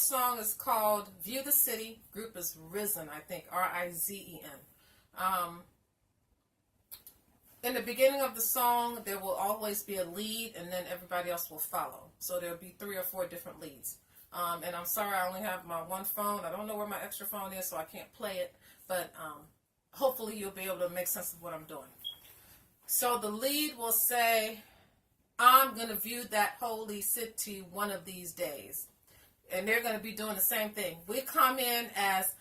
this song is called View the City. Group is Risen, I think, Rizen. In the beginning of the song, there will always be a lead, and then everybody else will follow. So there'll be 3 or 4 different leads. And I'm sorry, I only have my one phone. I don't know where my extra phone is, so I can't play it. But hopefully you'll be able to make sense of what I'm doing. So the lead will say, I'm going to view that holy city one of these days. And they're going to be doing the same thing. We come in as,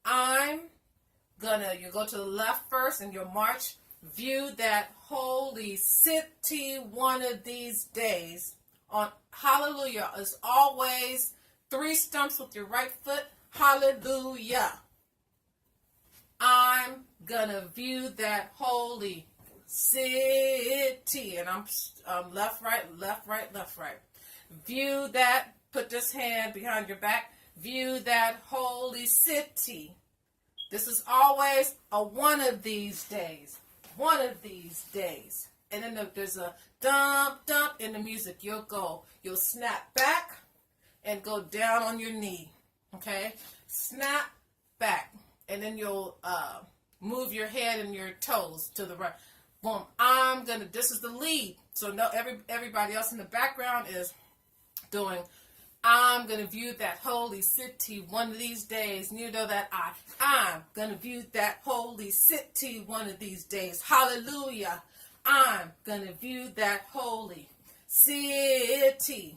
you go to the left first and you'll march, view that holy city one of these days. On hallelujah is always 3 stumps with your right foot. Hallelujah. I'm going to view that holy city. And I'm left, right, left, right, left, right. View that. Put this hand behind your back. View that holy city. This is always a one of these days. One of these days. And then there's a dump in the music. You'll snap back and go down on your knee. Okay? Snap back. And then you'll move your head and your toes to the right. Boom. This is the lead. So no, everybody else in the background is doing, I'm going to view that holy city one of these days. And you know that I'm going to view that holy city one of these days. Hallelujah. I'm going to view that holy city.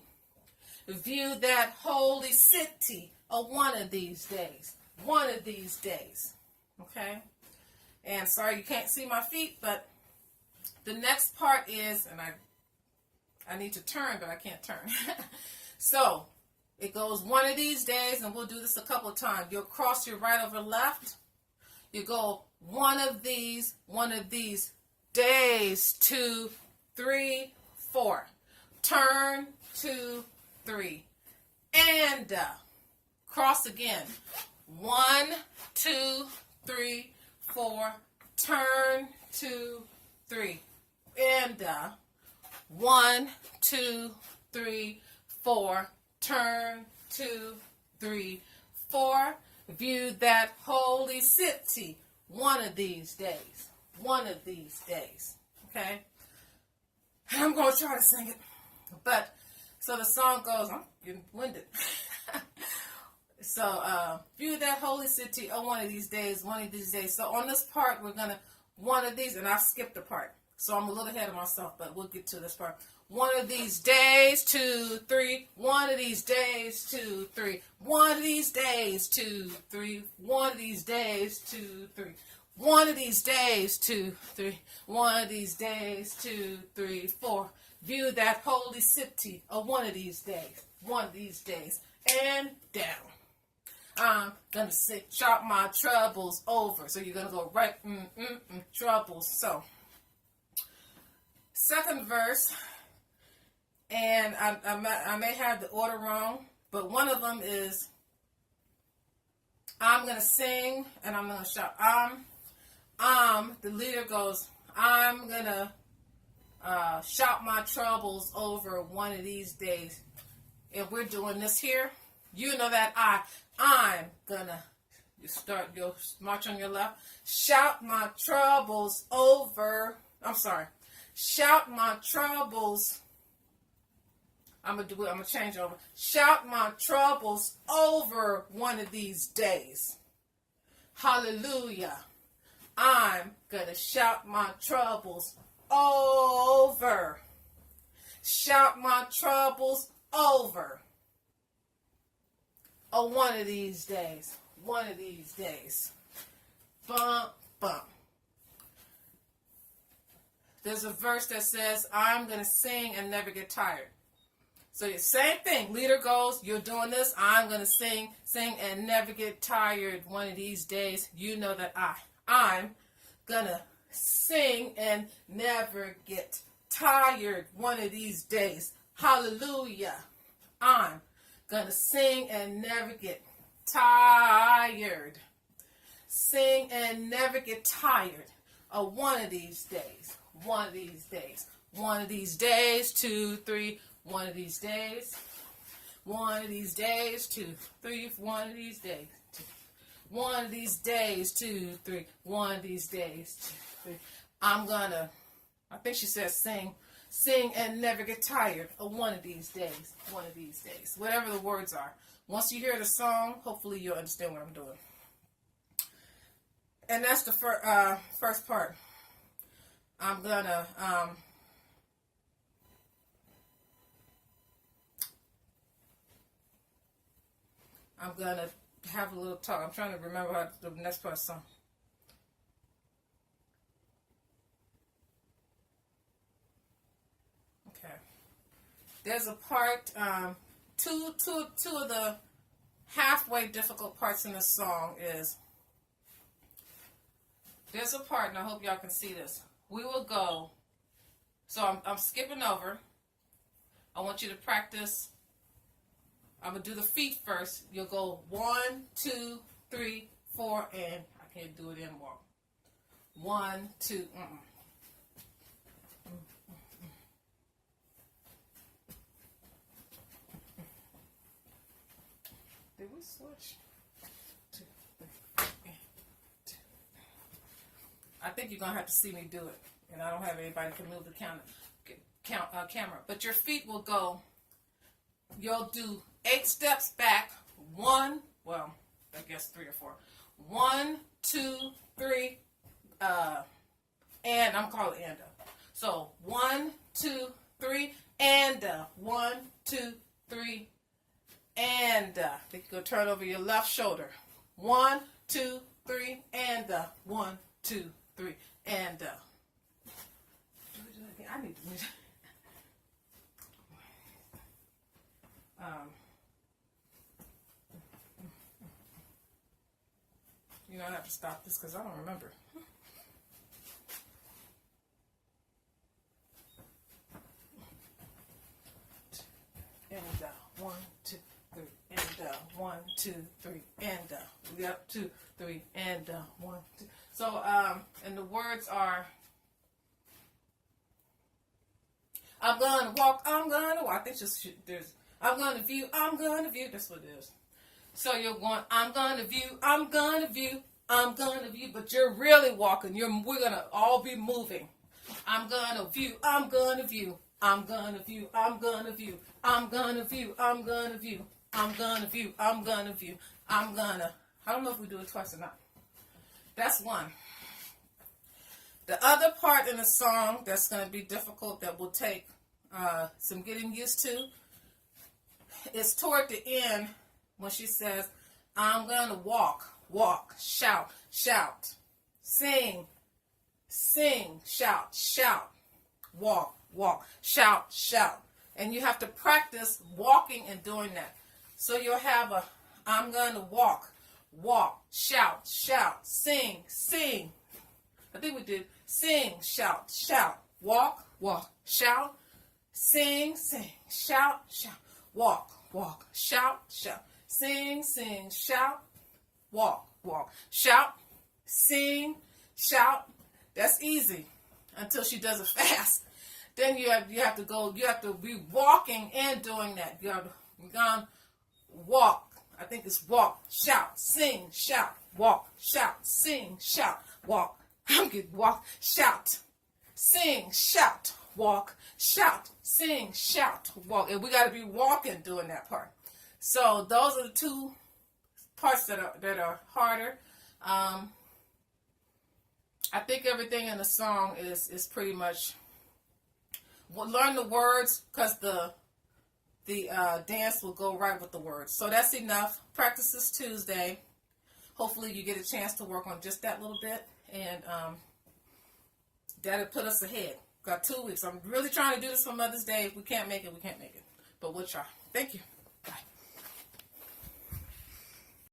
View that holy city one of these days. One of these days. Okay? And sorry you can't see my feet, but the next part is, and I need to turn, but I can't turn. So, it goes one of these days, and we'll do this a couple of times. You'll cross your right over left. You go one of these days, 2, 3, 4. Turn, 2, 3. And cross again. 1, 2, 3, 4. Turn, 2, 3. And 1, 2, 3, 4. Turn, 2, 3, 4. View that holy city one of these days. One of these days. Okay? I'm going to try to sing it. But, so the song goes, I'm getting winded. So, view that holy city one of these days, one of these days. So on this part, we're going to, one of these, and I skipped a part. So I'm a little ahead of myself, but we'll get to this part. One of these days, 2, 3. One of these days, 2, 3. One of these days, 2, 3. One of these days, 2, 3. One of these days, 2, 3. One of these days, 2, 3, 4. View that holy city one of these days. One of these days. And down. I'm going to say, shout my troubles over. So you're going to go right, troubles. So, second verse, and I may have the order wrong, but one of them is, I'm going to sing, and I'm going to shout, the leader goes, I'm going to shout my troubles over one of these days. And we're doing this here. You know that I'm gonna, you'll march on your left. Shout my troubles over, shout my troubles, I'm gonna change over. Shout my troubles over one of these days. Hallelujah. I'm gonna shout my troubles over. Shout my troubles over. One of these days. One of these days. Bump, bump. There's a verse that says, I'm going to sing and never get tired. So the same thing. Leader goes, you're doing this. I'm going to sing and never get tired one of these days. You know that I'm going to sing and never get tired one of these days. Hallelujah. I'm gonna sing and never get tired. Sing and never get tired one of these days. One of these days. One of these days, 2, 3. One of these days. One of these days, 2, 3, one of these days, 2. One of these days, 2, 3. One of these days, 2, 3. I'm gonna, I think she says sing and never get tired of one of these days, one of these days. Whatever the words are. Once you hear the song, hopefully you'll understand what I'm doing. And that's the first part. I'm gonna, have a little talk. I'm trying to remember how the next part of the song. Okay. There's a part, two of the halfway difficult parts in the song is, there's a part, and I hope y'all can see this. We will go, so I'm skipping over. I want you to practice. I'm going to do the feet first. You'll go 1, 2, 3, 4, and I can't do it anymore. 1, 2, Did we switch? 2, 3, 2. I think you're going to have to see me do it. And I don't have anybody to move the camera. But your feet will go, you'll do 8 steps back. 1, well, I guess 3 or 4. 1, 2, 3, and I'm calling and. So 1, 2, 3, and 1, 2, 3, and I think you're gonna turn over your left shoulder. 1, 2, 3, and 1, 2, 3, and I need to. You know, I have to stop this because I don't remember. And 1, 2, 3, and 1, 2, 3, and we got 2, 3, and 1, 2. So, and the words are, I'm gonna walk, I'm gonna walk. I think there's, I'm gonna view, I'm gonna view. That's what it is. So you're going, I'm gonna view, I'm gonna view, I'm gonna view, but you're really walking. We're gonna all be moving. I'm gonna view, I'm gonna view, I'm gonna view, I'm gonna view, I'm gonna view, I'm gonna view, I'm gonna view, I'm gonna view, I'm gonna. I don't know if we do it twice or not. That's one. The other part in the song that's gonna be difficult that will take some getting used to is toward the end. When she says, I'm going to walk, walk, shout, shout, sing, sing, shout, shout, walk, walk, shout, shout. And you have to practice walking and doing that. So you'll have a, I'm going to walk, walk, shout, shout, sing, sing. I think we did sing, shout, shout, walk, walk, shout, sing, sing, shout, shout, walk, walk, shout, shout. Sing, sing, shout, walk, walk, shout, sing, shout. That's easy until she does it fast. Then you have to go. You have to be walking and doing that. You're gonna walk. I think it's walk, shout, sing, shout, walk, shout, sing, shout, walk. I'm getting walk, shout, sing, shout, walk, shout, sing, shout, walk. And we got to be walking doing that part. So those are the 2 parts that are harder. I think everything in the song is pretty much learn the words because the dance will go right with the words. So that's enough. Practice this Tuesday. Hopefully you get a chance to work on just that little bit, and that'll put us ahead. Got 2 weeks. I'm really trying to do this for Mother's Day. If we can't make it, we can't make it. But we'll try. Thank you.